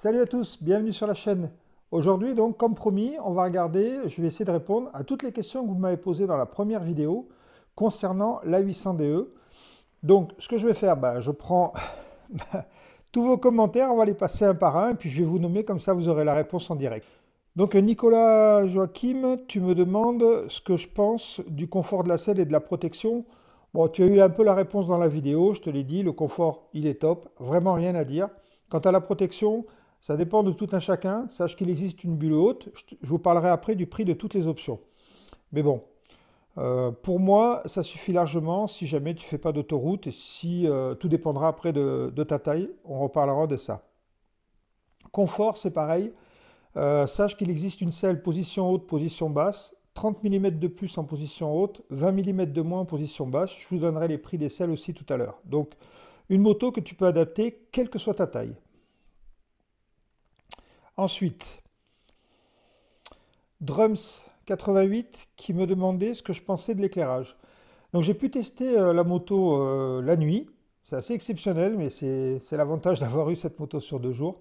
Salut à tous, bienvenue sur la chaîne. Aujourd'hui, donc, comme promis, on va regarder, je vais essayer de répondre à toutes les questions que vous m'avez posées dans la première vidéo concernant l'A800DE. Donc, ce que je vais faire, je prends tous vos commentaires, on va les passer un par un, et puis je vais vous nommer, comme ça vous aurez la réponse en direct. Donc, Nicolas Joachim, tu me demandes ce que je pense du confort de la selle et de la protection. Bon, tu as eu un peu la réponse dans la vidéo, je te l'ai dit, le confort, il est top, vraiment rien à dire. Quant à la protection, ça dépend de tout un chacun. Sache qu'il existe une bulle haute. Je vous parlerai après du prix de toutes les options. Mais bon, pour moi, ça suffit largement si jamais tu ne fais pas d'autoroute et si tout dépendra après de ta taille. On reparlera de ça. Confort, c'est pareil. Sache qu'il existe une selle position haute, position basse. 30 mm de plus en position haute, 20 mm de moins en position basse. Je vous donnerai les prix des selles aussi tout à l'heure. Donc, une moto que tu peux adapter quelle que soit ta taille. Ensuite, Drums88 qui me demandait ce que je pensais de l'éclairage. Donc j'ai pu tester la moto la nuit. C'est assez exceptionnel, mais c'est l'avantage d'avoir eu cette moto sur 2 jours.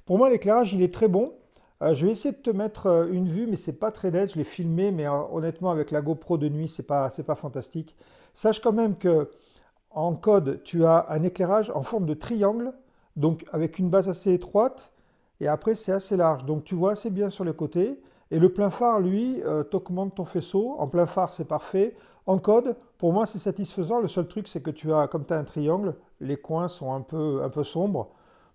Pour moi, l'éclairage, il est très bon. Je vais essayer de te mettre une vue, mais c'est pas très net. Je l'ai filmé, mais honnêtement, avec la GoPro de nuit, c'est pas fantastique. Sache quand même que en code, tu as un éclairage en forme de triangle, donc avec une base assez étroite, et après c'est assez large. Donc tu vois assez bien sur les côtés. Et le plein phare, lui, t'augmente ton faisceau. En plein phare, c'est parfait. En code, pour moi, c'est satisfaisant. Le seul truc, c'est que tu as, comme tu as un triangle, les coins sont un peu sombres.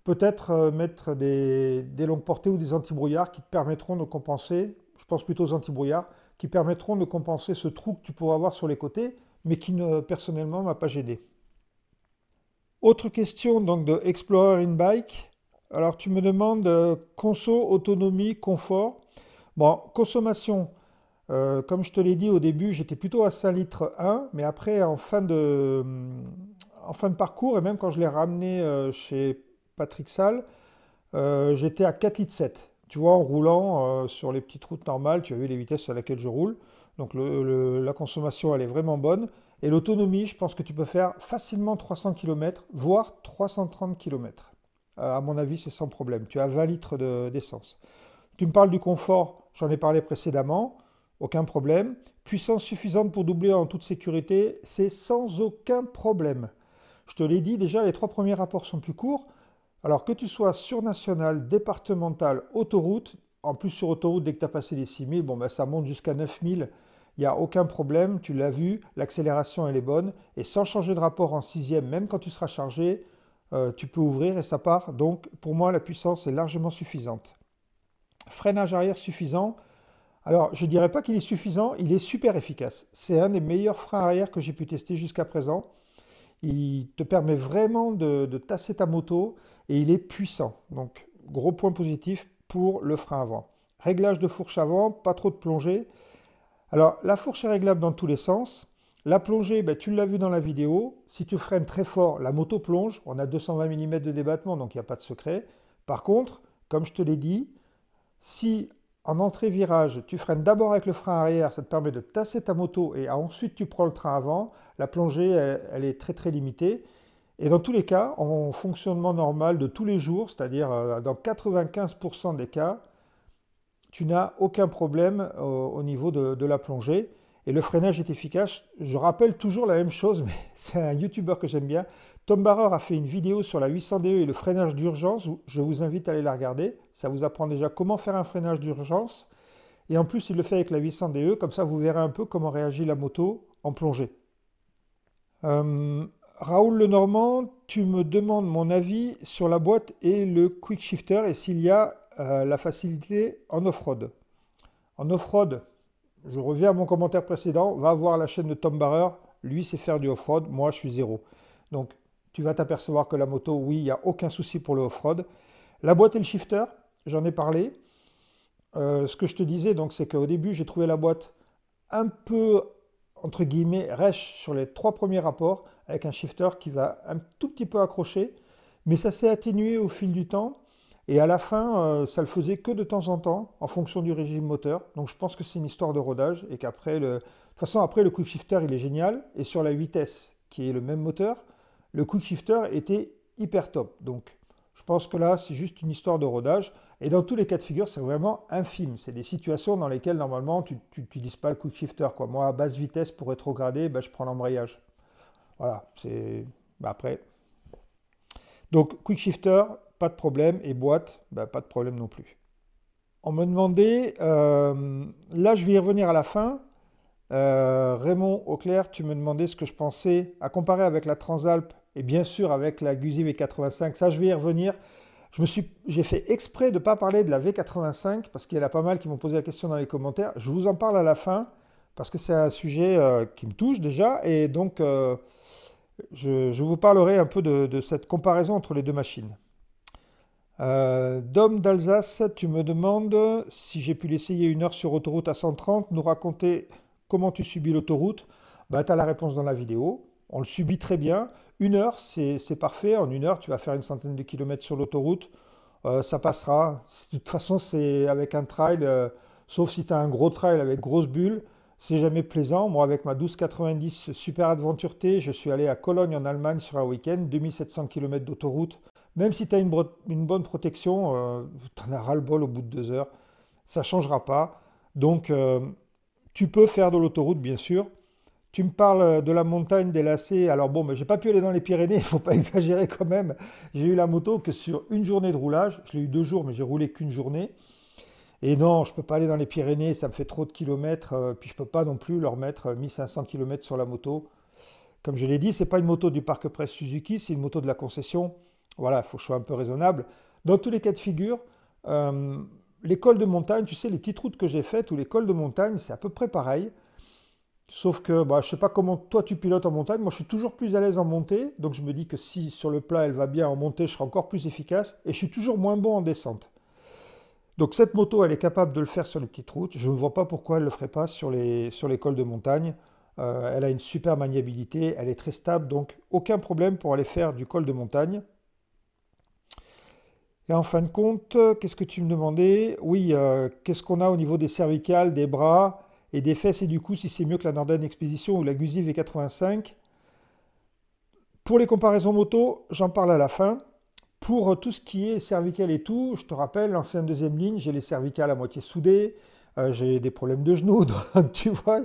Peut-être mettre des longues portées ou des anti-brouillards qui te permettront de compenser, je pense plutôt aux anti-brouillards, qui permettront de compenser ce trou que tu pourras avoir sur les côtés, mais qui ne, personnellement, m'a pas gêné. Autre question donc de Explorer in Bike. Alors tu me demandes conso, autonomie, confort. Bon, consommation, comme je te l'ai dit au début, j'étais plutôt à 5 litres 1, mais après en fin de parcours, et même quand je l'ai ramené chez Patrick Salle, j'étais à 4 litres 7. Tu vois, en roulant sur les petites routes normales, tu as vu les vitesses sur lesquelles je roule. Donc la consommation, elle est vraiment bonne. Et l'autonomie, je pense que tu peux faire facilement 300 km, voire 330 km. À mon avis, c'est sans problème. Tu as 20 litres d'essence. Tu me parles du confort, j'en ai parlé précédemment, aucun problème. Puissance suffisante pour doubler en toute sécurité, c'est sans aucun problème. Je te l'ai dit déjà, les 3 premiers rapports sont plus courts. Alors que tu sois sur national, départemental, autoroute, en plus sur autoroute, dès que tu as passé les 6000, bon, ça monte jusqu'à 9000, il n'y a aucun problème, tu l'as vu, l'accélération elle est bonne, et sans changer de rapport en 6e, même quand tu seras chargé, tu peux ouvrir et ça part. Donc pour moi, la puissance est largement suffisante. Freinage arrière suffisant. Alors, je ne dirais pas qu'il est suffisant, il est super efficace. C'est un des meilleurs freins arrière que j'ai pu tester jusqu'à présent. Il te permet vraiment de tasser ta moto et il est puissant. Donc, gros point positif pour le frein avant. Réglage de fourche avant, pas trop de plongée. Alors, la fourche est réglable dans tous les sens. La plongée, tu l'as vu dans la vidéo. Si tu freines très fort, la moto plonge. On a 220 mm de débattement, donc il n'y a pas de secret. Par contre, comme je te l'ai dit, si en entrée-virage, tu freines d'abord avec le frein arrière, ça te permet de tasser ta moto et ensuite tu prends le train avant, la plongée, elle est très très limitée. Et dans tous les cas, en fonctionnement normal de tous les jours, c'est-à-dire dans 95% des cas, tu n'as aucun problème au niveau de la plongée. Et le freinage est efficace. Je rappelle toujours la même chose, mais c'est un YouTuber que j'aime bien. Tom Barrer a fait une vidéo sur la 800DE et le freinage d'urgence. Je vous invite à aller la regarder. Ça vous apprend déjà comment faire un freinage d'urgence. Et en plus, il le fait avec la 800DE. Comme ça, vous verrez un peu comment réagit la moto en plongée. Raoul Lenormand, tu me demandes mon avis sur la boîte et le quick shifter et s'il y a la facilité en off-road. En off-road, je reviens à mon commentaire précédent, va voir la chaîne de Tom Barrer, lui c'est faire du off-road, moi je suis zéro. Donc tu vas t'apercevoir que la moto, oui, il n'y a aucun souci pour le off-road. La boîte et le shifter, j'en ai parlé. Ce que je te disais, donc, c'est qu'au début j'ai trouvé la boîte un peu, entre guillemets, rêche sur les 3 premiers rapports, avec un shifter qui va un tout petit peu accrocher, mais ça s'est atténué au fil du temps. Et à la fin, ça le faisait que de temps en temps, en fonction du régime moteur. Donc je pense que c'est une histoire de rodage et qu'après, de toute façon, après le quick shifter, il est génial. Et sur la vitesse, qui est le même moteur, le quick shifter était hyper top. Donc Je pense que là, c'est juste une histoire de rodage. Et dans tous les cas de figure, c'est vraiment infime. C'est des situations dans lesquelles, normalement, tu n'utilises pas le quick shifter, quoi. Moi, à basse vitesse, pour rétrograder, ben, je prends l'embrayage. Voilà, c'est... ben, après... Donc, quick shifter, pas de problème. Et boîte, ben, pas de problème non plus. On me demandait... là, je vais y revenir à la fin. Raymond Auclair, tu me demandais ce que je pensais à comparer avec la Transalp et bien sûr avec la Guzzi V85. Ça, je vais y revenir. J'ai fait exprès de ne pas parler de la V85 parce qu'il y en a pas mal qui m'ont posé la question dans les commentaires. Je vous en parle à la fin parce que c'est un sujet qui me touche déjà et donc je vous parlerai un peu de cette comparaison entre les deux machines. Dom d'Alsace, tu me demandes si j'ai pu l'essayer 1 heure sur autoroute à 130, nous raconter comment tu subis l'autoroute. Bah, tu as la réponse dans la vidéo. On le subit très bien. 1 heure, c'est parfait. En 1 heure, tu vas faire une centaine de kilomètres sur l'autoroute. Ça passera. De toute façon, c'est avec un trail, sauf si tu as un gros trail avec grosse bulle, c'est jamais plaisant. Moi, avec ma 1290 Super Adventure T, je suis allé à Cologne en Allemagne sur un week-end, 2700 km d'autoroute. Même si tu as une bonne protection, tu en as ras-le-bol au bout de 2 heures. Ça ne changera pas. Donc, tu peux faire de l'autoroute, bien sûr. Tu me parles de la montagne des lacets. Alors bon, mais j'ai pas pu aller dans les Pyrénées, il ne faut pas exagérer quand même. J'ai eu la moto que sur une journée de roulage. Je l'ai eu 2 jours, mais j'ai roulé qu'une journée. Et non, je ne peux pas aller dans les Pyrénées, ça me fait trop de kilomètres. Puis je ne peux pas non plus leur mettre 1500 kilomètres sur la moto. Comme je l'ai dit, ce n'est pas une moto du Parc Presse Suzuki, c'est une moto de la concession. Voilà, il faut que je sois un peu raisonnable. Dans tous les cas de figure, les cols de montagne, tu sais, les petites routes que j'ai faites ou les cols de montagne, c'est à peu près pareil. Sauf que bah, je ne sais pas comment toi tu pilotes en montagne. Moi, je suis toujours plus à l'aise en montée. Donc, je me dis que si sur le plat elle va bien en montée, je serai encore plus efficace. Et je suis toujours moins bon en descente. Donc, cette moto, elle est capable de le faire sur les petites routes. Je ne vois pas pourquoi elle ne le ferait pas sur les cols de montagne. Elle a une super maniabilité. Elle est très stable. Donc, aucun problème pour aller faire du col de montagne. Et en fin de compte, qu'est-ce que tu me demandais? Oui, qu'est-ce qu'on a au niveau des cervicales, des bras et des fesses et du cou, si c'est mieux que la Norden Expedition ou la Guzzi V85? Pour les comparaisons moto, j'en parle à la fin. Pour tout ce qui est cervical et tout, je te rappelle, l'ancienne deuxième ligne, j'ai les cervicales à moitié soudées, j'ai des problèmes de genoux, donc tu vois,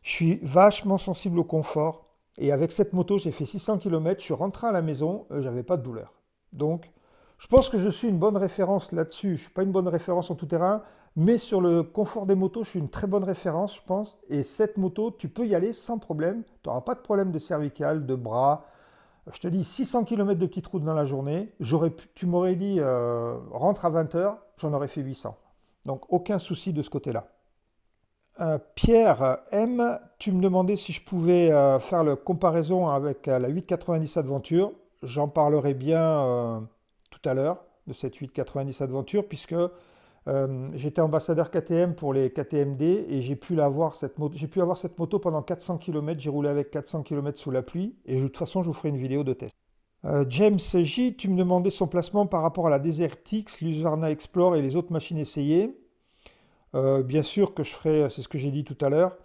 je suis vachement sensible au confort. Et avec cette moto, j'ai fait 600 km, je suis rentré à la maison, j'avais pas de douleur. Donc, je pense que je suis une bonne référence là-dessus. Je ne suis pas une bonne référence en tout terrain, mais sur le confort des motos, je suis une très bonne référence, je pense. Et cette moto, tu peux y aller sans problème. Tu n'auras pas de problème de cervical, de bras. Je te dis 600 km de petite route dans la journée. Tu m'aurais dit rentre à 20 heures, j'en aurais fait 800. Donc aucun souci de ce côté-là. Pierre M, tu me demandais si je pouvais faire la comparaison avec la 890 Adventure. J'en parlerai bien tout à l'heure de cette 890 Adventure puisque j'étais ambassadeur KTM pour les KTMD et j'ai pu avoir cette moto pendant 400 km. J'ai roulé avec 400 km sous la pluie et de toute façon je vous ferai une vidéo de test. James J, tu me demandais son placement par rapport à la DZRX, l'Husqvarna Explore et les autres machines essayées. Bien sûr que je ferai, c'est ce que j'ai dit tout à l'heure,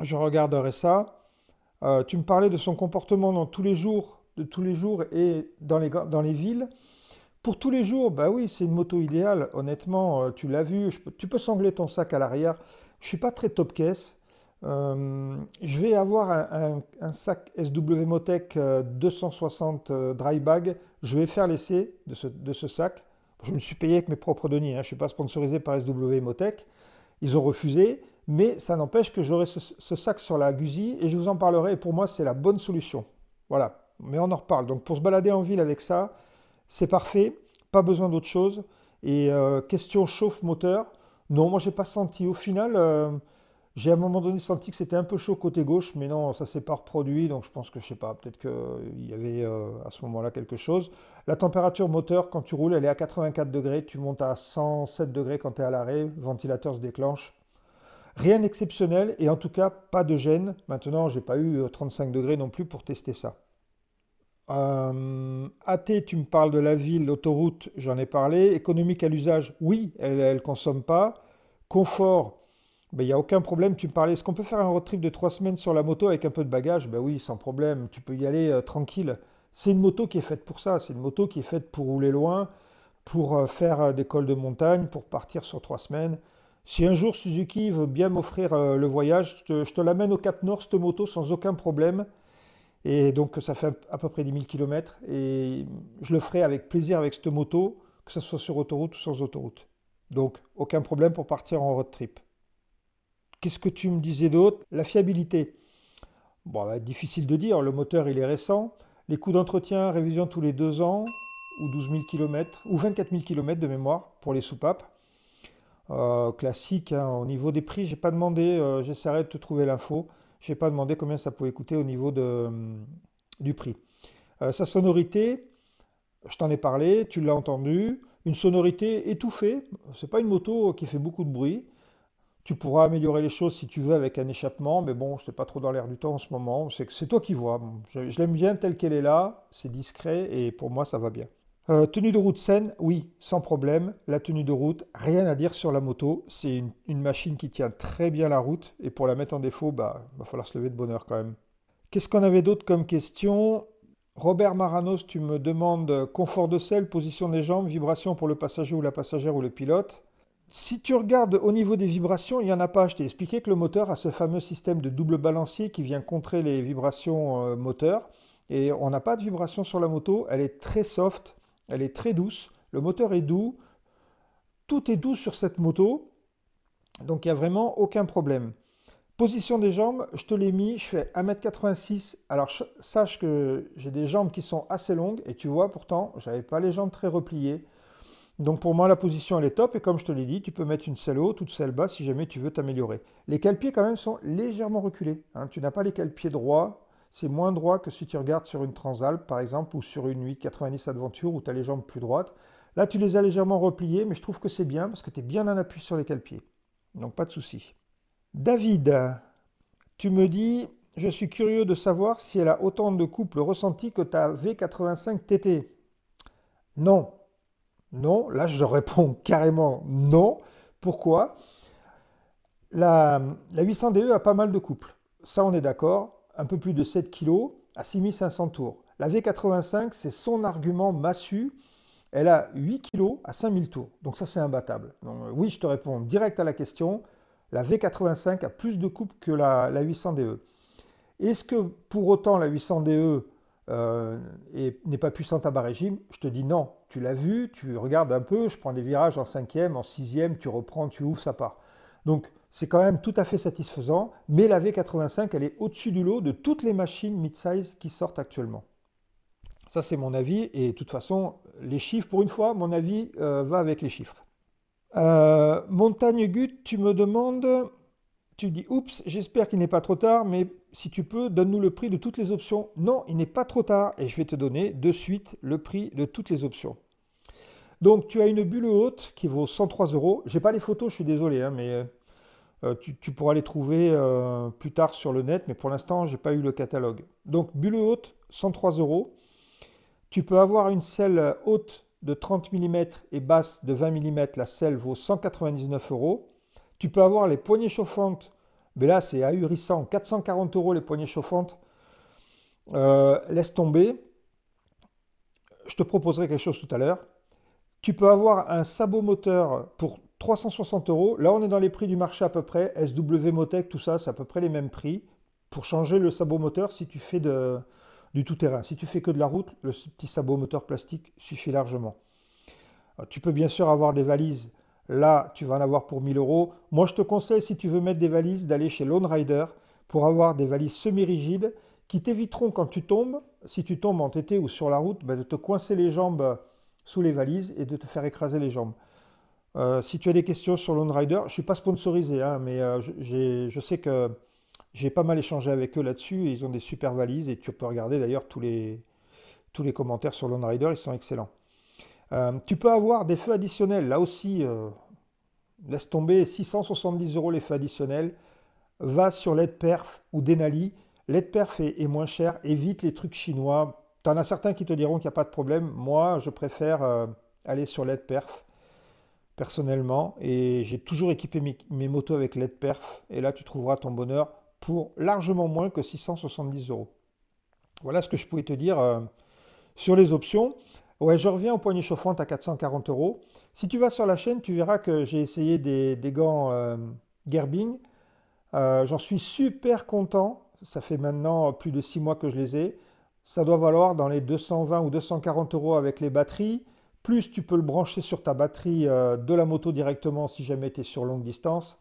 je regarderai ça. Tu me parlais de son comportement dans tous les jours, de tous les jours et dans les villes. Pour tous les jours, bah oui, c'est une moto idéale. Honnêtement, tu l'as vu, tu peux sangler ton sac à l'arrière. Je ne suis pas très top caisse. Je vais avoir un sac SW Motec 260 dry bag. Je vais faire l'essai de ce sac. Je me suis payé avec mes propres deniers, hein. Je ne suis pas sponsorisé par SW Motec. Ils ont refusé, mais ça n'empêche que j'aurai ce sac sur la Guzzi et je vous en parlerai. Et pour moi, c'est la bonne solution. Voilà, mais on en reparle. Donc pour se balader en ville avec ça, c'est parfait, pas besoin d'autre chose. Et question chauffe-moteur, non, moi j'ai pas senti. Au final, j'ai à un moment donné senti que c'était un peu chaud côté gauche, mais non, ça s'est pas reproduit, donc je pense que je sais pas, peut-être qu'il y avait à ce moment-là quelque chose. La température moteur, quand tu roules, elle est à 84 degrés, tu montes à 107 degrés quand tu es à l'arrêt, le ventilateur se déclenche. Rien d'exceptionnel et en tout cas pas de gêne. Maintenant, j'ai pas eu 35 degrés non plus pour tester ça. AT, tu me parles de la ville, l'autoroute, j'en ai parlé. Économique à l'usage, oui, elle ne consomme pas. Confort, ben, il n'y a aucun problème. Tu me parlais, est-ce qu'on peut faire un road trip de 3 semaines sur la moto avec un peu de bagage? Ben oui, sans problème, tu peux y aller tranquille. C'est une moto qui est faite pour ça, c'est une moto qui est faite pour rouler loin, pour faire des cols de montagne, pour partir sur 3 semaines. Si un jour Suzuki veut bien m'offrir le voyage, je te l'amène au Cap Nord, cette moto, sans aucun problème. Et donc ça fait à peu près 10 000 km. Et je le ferai avec plaisir avec cette moto, que ce soit sur autoroute ou sans autoroute. Donc aucun problème pour partir en road trip. Qu'est-ce que tu me disais d'autre? La fiabilité. Bon, bah, difficile de dire, le moteur il est récent. Les coûts d'entretien, révision tous les 2 ans, ou 12 000 km, ou 24 000 km de mémoire pour les soupapes. Classique, hein. Au niveau des prix, j'ai pas demandé, j'essaierai de te trouver l'info. J'ai pas demandé combien ça pouvait coûter au niveau du prix. Sa sonorité, je t'en ai parlé, tu l'as entendu. Une sonorité étouffée. C'est pas une moto qui fait beaucoup de bruit. Tu pourras améliorer les choses si tu veux avec un échappement, mais bon, je sais pas trop dans l'air du temps en ce moment. C'est toi qui vois. Bon, je l'aime bien telle qu'elle est là, c'est discret et pour moi ça va bien. Tenue de route saine, oui, sans problème. La tenue de route, rien à dire sur la moto. C'est une machine qui tient très bien la route et pour la mettre en défaut, bah, va falloir se lever de bonne heure quand même. Qu'est-ce qu'on avait d'autre comme question? Robert Maranos, tu me demandes confort de selle, position des jambes, vibration pour le passager ou la passagère ou le pilote. Si tu regardes au niveau des vibrations, il n'y en a pas. Je t'ai expliqué que le moteur a ce fameux système de double balancier qui vient contrer les vibrations moteur. Et on n'a pas de vibration sur la moto. Elle est très soft, elle est très douce. Le moteur est doux. Tout est doux sur cette moto. Donc il n'y a vraiment aucun problème. Position des jambes, je te l'ai mis, je fais 1,86 m. Alors sache que j'ai des jambes qui sont assez longues. Et tu vois, pourtant, je n'avais pas les jambes très repliées. Donc pour moi, la position, elle est top. Et comme je te l'ai dit, tu peux mettre une selle haute ou une selle basse si jamais tu veux t'améliorer. Les cale-pieds, quand même, sont légèrement reculés, hein. Tu n'as pas les cale-pieds droits. C'est moins droit que si tu regardes sur une Transalp, par exemple, ou sur une 890 Adventure, où tu as les jambes plus droites. Là, tu les as légèrement repliées, mais je trouve que c'est bien parce que tu es bien en appui sur les cale-pieds. Donc pas de souci. David, tu me dis, je suis curieux de savoir si elle a autant de couple ressenti que ta V85 TT. Non. Non, là je réponds carrément non. Pourquoi? La 800DE a pas mal de couples. Ça on est d'accord. Un peu plus de 7 kg à 6500 tours. La V85, c'est son argument massu. Elle a 8 kg à 5000 tours. Donc ça c'est imbattable. Donc, oui, je te réponds direct à la question. La V85 a plus de couples que la 800DE. Est-ce que pour autant la 800DE n'est pas puissante à bas régime? Je te dis non. Tu l'as vu, tu regardes un peu, je prends des virages en 5e, en 6e, tu reprends, tu ouvres, ça part. Donc c'est quand même tout à fait satisfaisant, mais la V85, elle est au-dessus du lot de toutes les machines mid-size qui sortent actuellement. Ça c'est mon avis, et de toute façon, les chiffres, pour une fois, mon avis va avec les chiffres. Montagne Gut, tu me demandes, tu dis, oups, j'espère qu'il n'est pas trop tard, mais si tu peux, donne-nous le prix de toutes les options. Non, il n'est pas trop tard, et je vais te donner de suite le prix de toutes les options. Donc, tu as une bulle haute qui vaut 103 euros. Je n'ai pas les photos, je suis désolé, hein, mais tu pourras les trouver plus tard sur le net, mais pour l'instant, je n'ai pas eu le catalogue. Donc, bulle haute, 103 euros. Tu peux avoir une selle haute de 30 mm et basse de 20 mm. La selle vaut 199 euros. Tu peux avoir les poignées chauffantes, mais là c'est ahurissant, 440 euros les poignées chauffantes. Laisse tomber. Je te proposerai quelque chose tout à l'heure. Tu peux avoir un sabot moteur pour 360 euros. Là on est dans les prix du marché à peu près. SW Motec, tout ça, c'est à peu près les mêmes prix. Pour changer le sabot moteur si tu fais du tout-terrain. Si tu fais que de la route, le petit sabot moteur plastique suffit largement. Tu peux bien sûr avoir des valises. Là, tu vas en avoir pour 1000 euros. Moi, je te conseille, si tu veux mettre des valises, d'aller chez Lone Rider pour avoir des valises semi-rigides qui t'éviteront quand tu tombes, si tu tombes en TT ou sur la route, de te coincer les jambes sous les valises et de te faire écraser les jambes. Si tu as des questions sur Lone Rider, je ne suis pas sponsorisé, hein, mais je sais que j'ai pas mal échangé avec eux là-dessus et ils ont des super valises et tu peux regarder d'ailleurs tous les commentaires sur Lone Rider, ils sont excellents. Tu peux avoir des feux additionnels, là aussi, laisse tomber 670 euros les feux additionnels. Va sur LED Perf ou Denali. LED Perf est moins cher, évite les trucs chinois. Tu en as certains qui te diront qu'il n'y a pas de problème. Moi, je préfère aller sur LED Perf, personnellement. Et j'ai toujours équipé mes motos avec LED Perf. Et là, tu trouveras ton bonheur pour largement moins que 670 euros. Voilà ce que je pouvais te dire Sur les options, ouais, je reviens aux poignées chauffantes à 440 euros. Si tu vas sur la chaîne, tu verras que j'ai essayé des gants Gerbing. J'en suis super content. Ça fait maintenant plus de 6 mois que je les ai. Ça doit valoir dans les 220 ou 240 euros avec les batteries. Plus tu peux le brancher sur ta batterie de la moto directement si jamais tu es sur longue distance.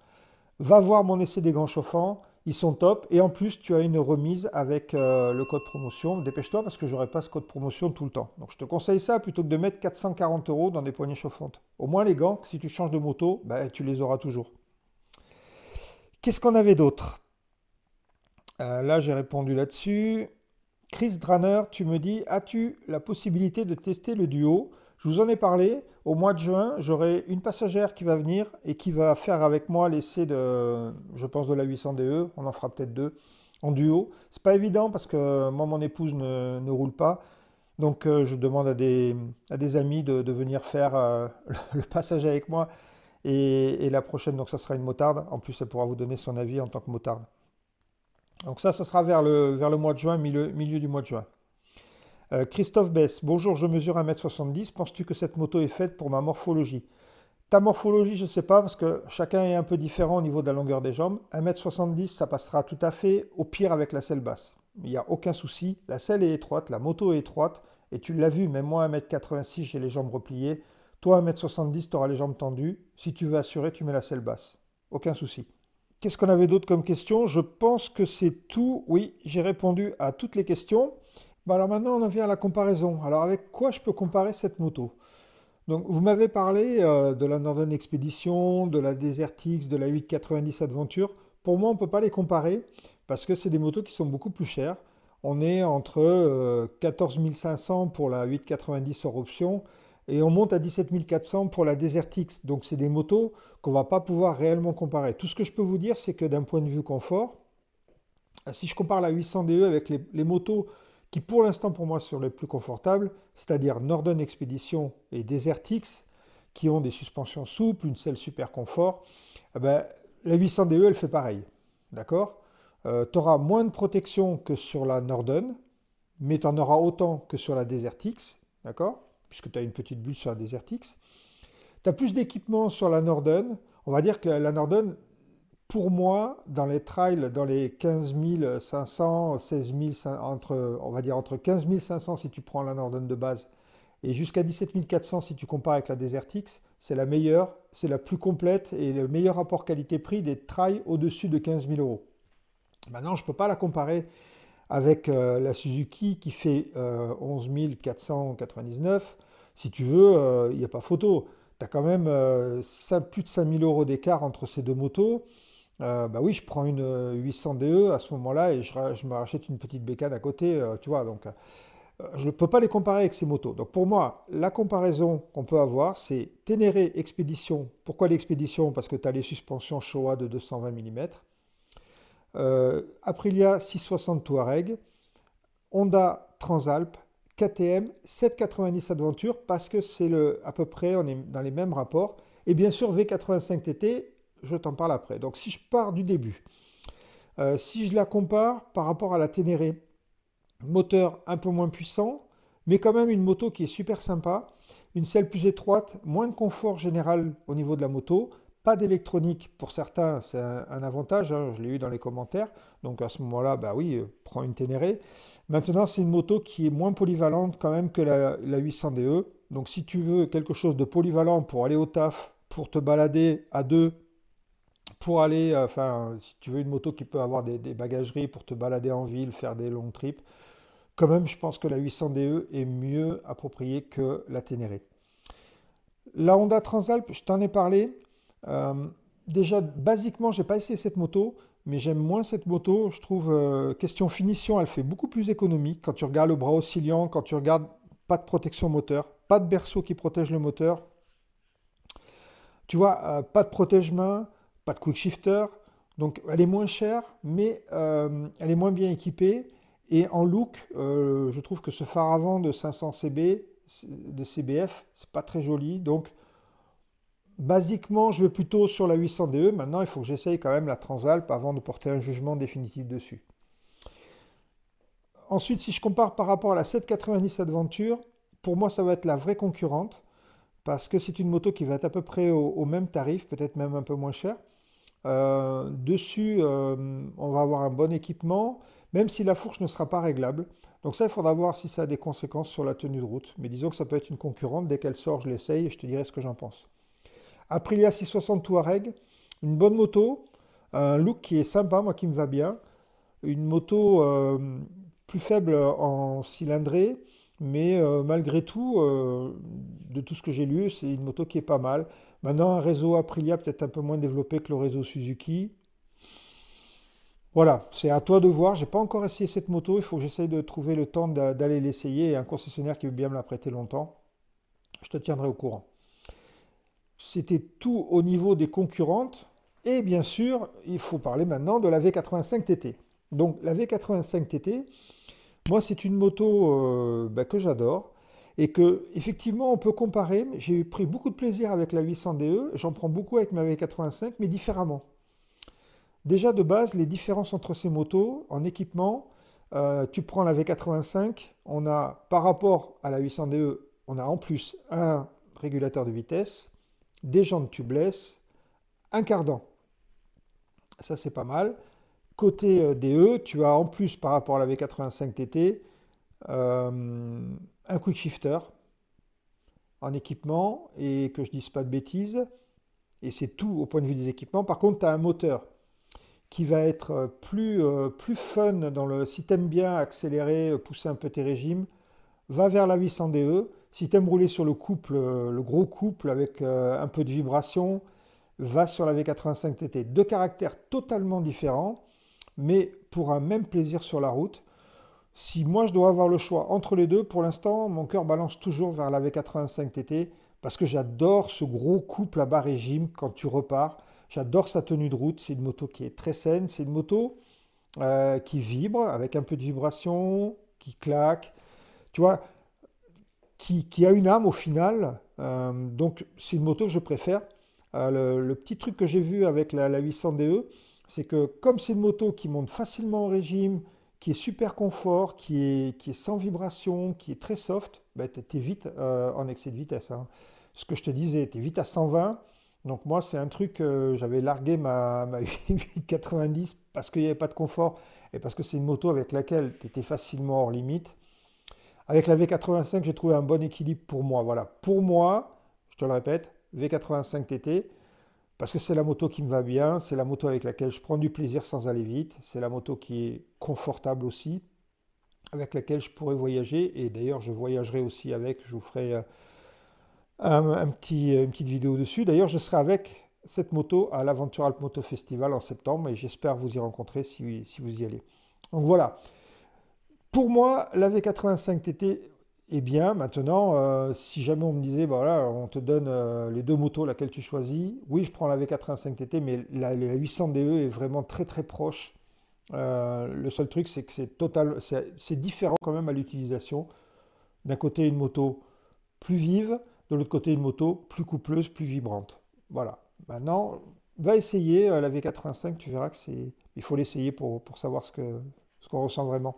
Va voir mon essai des gants chauffants. Ils sont top. Et en plus, tu as une remise avec le code promotion. Dépêche-toi parce que je n'aurai pas ce code promotion tout le temps. Donc je te conseille ça plutôt que de mettre 440 euros dans des poignées chauffantes. Au moins les gants, si tu changes de moto, bah, tu les auras toujours. Qu'est-ce qu'on avait d'autre? Là, j'ai répondu là-dessus. Chris Dranner, tu me dis, as-tu la possibilité de tester le duo? Je vous en ai parlé. Au mois de juin, j'aurai une passagère qui va venir et qui va faire avec moi l'essai de, je pense, de la 800DE. On en fera peut-être deux en duo. C'est pas évident parce que moi, mon épouse ne roule pas. Donc, je demande à des amis de venir faire le passage avec moi. Et la prochaine, donc, ça sera une motarde. En plus, elle pourra vous donner son avis en tant que motarde. Donc ça sera vers le mois de juin, milieu du mois de juin. Christophe Bess, bonjour, je mesure 1,70 m. Penses-tu que cette moto est faite pour ma morphologie? Ta morphologie, je ne sais pas, parce que chacun est un peu différent au niveau de la longueur des jambes. 1,70 m, ça passera tout à fait, au pire avec la selle basse. Il n'y a aucun souci. La selle est étroite, la moto est étroite, et tu l'as vu, même moi 1,86 m, j'ai les jambes repliées. Toi 1,70 m, tu auras les jambes tendues. Si tu veux assurer, tu mets la selle basse. Aucun souci. Qu'est-ce qu'on avait d'autre comme question? Je pense que c'est tout. Oui, j'ai répondu à toutes les questions. Bah alors maintenant, on en vient à la comparaison. Alors avec quoi je peux comparer cette moto? Donc vous m'avez parlé de la Northern Expedition, de la Desert X, de la 890 Adventure. Pour moi, on ne peut pas les comparer parce que c'est des motos qui sont beaucoup plus chères. On est entre 14 500 pour la 890 hors option et on monte à 17 400 pour la Desert X. Donc c'est des motos qu'on ne va pas pouvoir réellement comparer. Tout ce que je peux vous dire, c'est que d'un point de vue confort, si je compare la 800DE avec les motos qui pour l'instant pour moi sont les plus confortables, c'est-à-dire Northern Expedition et Desert X, qui ont des suspensions souples, une selle super confort, eh ben, la 800DE elle fait pareil. D'accord? Tu auras moins de protection que sur la Northern, mais tu en auras autant que sur la Desert X. D'accord? Puisque tu as une petite bulle sur la Desert X. Tu as plus d'équipement sur la Northern. On va dire que la Northern, pour moi, dans les trails, dans les 15 500, 16 500, on va dire entre 15 500 si tu prends la Northern de base, et jusqu'à 17 400 si tu compares avec la Desert X, c'est la meilleure, c'est la plus complète et le meilleur rapport qualité-prix des trails au-dessus de 15 000 euros. Maintenant, je ne peux pas la comparer avec la Suzuki qui fait 11 499. Si tu veux, il n'y a pas photo. Tu as quand même plus de 5 000 euros d'écart entre ces deux motos. Bah oui, je prends une 800DE à ce moment-là et je me rachète une petite bécane à côté, tu vois. Donc, je ne peux pas les comparer avec ces motos. Donc, pour moi, la comparaison qu'on peut avoir, c'est Ténéré Expédition. Pourquoi l'expédition? Parce que tu as les suspensions Showa de 220 mm. Aprilia 660 Touareg, Honda Transalp, KTM 790 Adventure, parce que c'est à peu près, on est dans les mêmes rapports. Et bien sûr, V85 TT, je t'en parle après. Donc si je pars du début, si je la compare par rapport à la Ténéré, moteur un peu moins puissant, mais quand même une moto qui est super sympa, une selle plus étroite, moins de confort général au niveau de la moto, pas d'électronique pour certains, c'est un avantage, hein, je l'ai eu dans les commentaires, donc à ce moment-là, bah oui, prends une Ténéré. Maintenant, c'est une moto qui est moins polyvalente quand même que la 800DE, donc si tu veux quelque chose de polyvalent pour aller au taf, pour te balader à deux, pour aller, enfin, si tu veux une moto qui peut avoir des bagageries pour te balader en ville, faire des longs trips, quand même, je pense que la 800DE est mieux appropriée que la Ténéré. La Honda Transalp, je t'en ai parlé. Déjà, basiquement, j'ai pas essayé cette moto, mais j'aime moins cette moto. Je trouve, question finition, elle fait beaucoup plus économique. Quand tu regardes le bras oscillant, quand tu regardes pas de protection moteur, pas de berceau qui protège le moteur. Tu vois, pas de protège-main, pas de quick shifter. Donc, elle est moins chère, mais elle est moins bien équipée. Et en look, je trouve que ce phare avant de 500 CB, de CBF, c'est pas très joli. Donc, basiquement, je vais plutôt sur la 800DE. Maintenant, il faut que j'essaye quand même la Transalp avant de porter un jugement définitif dessus. Ensuite, si je compare par rapport à la 790 Adventure, pour moi, ça va être la vraie concurrente, parce que c'est une moto qui va être à peu près au même tarif, peut-être même un peu moins cher. Dessus, on va avoir un bon équipement, même si la fourche ne sera pas réglable. Donc ça, il faudra voir si ça a des conséquences sur la tenue de route. Mais disons que ça peut être une concurrente. Dès qu'elle sort, je l'essaye et je te dirai ce que j'en pense. Aprilia 660 Touareg, une bonne moto, un look qui est sympa, moi qui me va bien. Une moto plus faible en cylindrée, mais malgré tout, de tout ce que j'ai lu, c'est une moto qui est pas mal. Maintenant, un réseau Aprilia peut-être un peu moins développé que le réseau Suzuki. Voilà, c'est à toi de voir. J'ai pas encore essayé cette moto. Il faut que j'essaye de trouver le temps d'aller l'essayer et un concessionnaire qui veut bien me la prêter longtemps. Je te tiendrai au courant. C'était tout au niveau des concurrentes. Et bien sûr, il faut parler maintenant de la V85 TT. Donc la V85 TT, moi c'est une moto que j'adore et que effectivement on peut comparer. J'ai pris beaucoup de plaisir avec la 800DE, j'en prends beaucoup avec ma V85, mais différemment. Déjà de base, les différences entre ces motos en équipement, tu prends la V85, on a par rapport à la 800DE, on a en plus un régulateur de vitesse, des jantes tubeless, un cardan. Ça c'est pas mal. Côté DE, tu as en plus par rapport à la V85 TT un quick shifter en équipement et que je dise pas de bêtises. Et c'est tout au point de vue des équipements. Par contre, tu as un moteur qui va être plus fun dans le. Si tu aimes bien accélérer, pousser un peu tes régimes, va vers la 800DE. Si tu aimes rouler sur le couple, le gros couple avec un peu de vibration, va sur la V85 TT. Deux caractères totalement différents, mais pour un même plaisir sur la route. Si moi je dois avoir le choix entre les deux, pour l'instant, mon cœur balance toujours vers la V85 TT parce que j'adore ce gros couple à bas régime quand tu repars. J'adore sa tenue de route. C'est une moto qui est très saine. C'est une moto qui vibre avec un peu de vibration, qui claque. Tu vois, qui a une âme au final. Donc c'est une moto que je préfère. Le petit truc que j'ai vu avec la 800DE, c'est que comme c'est une moto qui monte facilement au régime, qui est super confort, qui est sans vibration, qui est très soft, bah, tu es vite en excès de vitesse, hein. Ce que je te disais, tu es vite à 120. Donc moi, c'est un truc, j'avais largué ma 890 parce qu'il n'y avait pas de confort et parce que c'est une moto avec laquelle tu étais facilement hors limite. Avec la V85, j'ai trouvé un bon équilibre pour moi. Voilà, pour moi, je te le répète, V85 TT, parce que c'est la moto qui me va bien, c'est la moto avec laquelle je prends du plaisir sans aller vite, c'est la moto qui est confortable aussi, avec laquelle je pourrais voyager, et d'ailleurs je voyagerai aussi avec, je vous ferai une petite vidéo dessus. D'ailleurs je serai avec cette moto à l'Aventure Alp Moto Festival en septembre, et j'espère vous y rencontrer si vous y allez. Donc voilà, pour moi la V85 TT est bien. Maintenant, si jamais on me disait, bah voilà, on te donne les deux motos, laquelle tu choisis, oui, je prends la V85 TT, mais la 800DE est vraiment très très proche. Le seul truc, c'est que c'est différent quand même à l'utilisation. D'un côté, une moto plus vive, de l'autre côté, une moto plus coupleuse, plus vibrante. Voilà. Maintenant, va essayer la V85, tu verras que il faut l'essayer pour savoir ce qu'on ressent vraiment.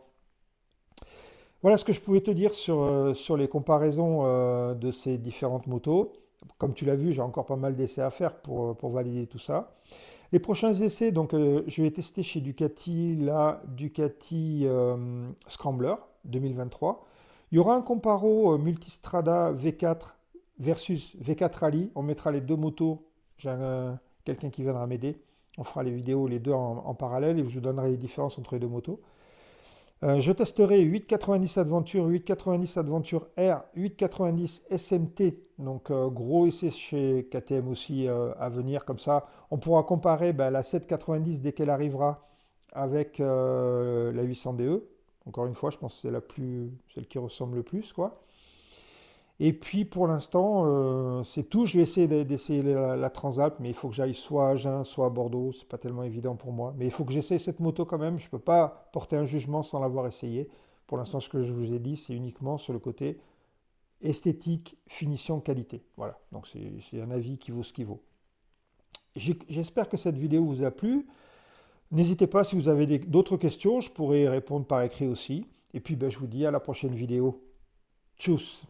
Voilà ce que je pouvais te dire sur les comparaisons de ces différentes motos. Comme tu l'as vu, j'ai encore pas mal d'essais à faire pour valider tout ça. Les prochains essais, donc je vais tester chez Ducati la Ducati Scrambler 2023. Il y aura un comparo Multistrada V4 versus V4 Rally. On mettra les deux motos. J'ai quelqu'un qui viendra m'aider. On fera les vidéos les deux en parallèle et je vous donnerai les différences entre les deux motos. Je testerai 890 Adventure, 890 Adventure R, 890 SMT, donc gros essai chez KTM aussi à venir, comme ça on pourra comparer la 790 dès qu'elle arrivera avec la 800DE. Encore une fois, je pense que c'est celle qui ressemble le plus, quoi. Et puis pour l'instant, c'est tout. Je vais essayer d'essayer la Transalp, mais il faut que j'aille soit à Agen, soit à Bordeaux. C'est pas tellement évident pour moi. Mais il faut que j'essaye cette moto quand même. Je ne peux pas porter un jugement sans l'avoir essayé. Pour l'instant, ce que je vous ai dit, c'est uniquement sur le côté esthétique, finition, qualité. Voilà. Donc c'est un avis qui vaut ce qu'il vaut. J'espère que cette vidéo vous a plu. N'hésitez pas si vous avez d'autres questions, je pourrais y répondre par écrit aussi. Et puis ben, je vous dis à la prochaine vidéo. Tchuss!